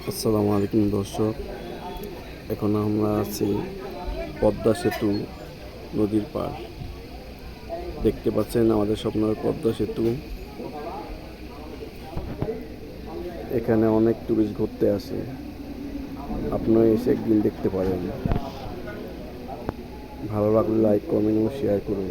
আসসালামু আলাইকুম দর্শক। এখন আমরা আছি পদ্মা সেতু নদীর পার। দেখতে পাচ্ছেন আমাদের স্বপ্নের পদ্মা সেতু। এখানে অনেক টুরিস্ট ঘুরতে আসে, আপনিও এসে একদিন দেখতে পারেন। ভালো লাগলে লাইক, কমেন্ট ও শেয়ার করুন।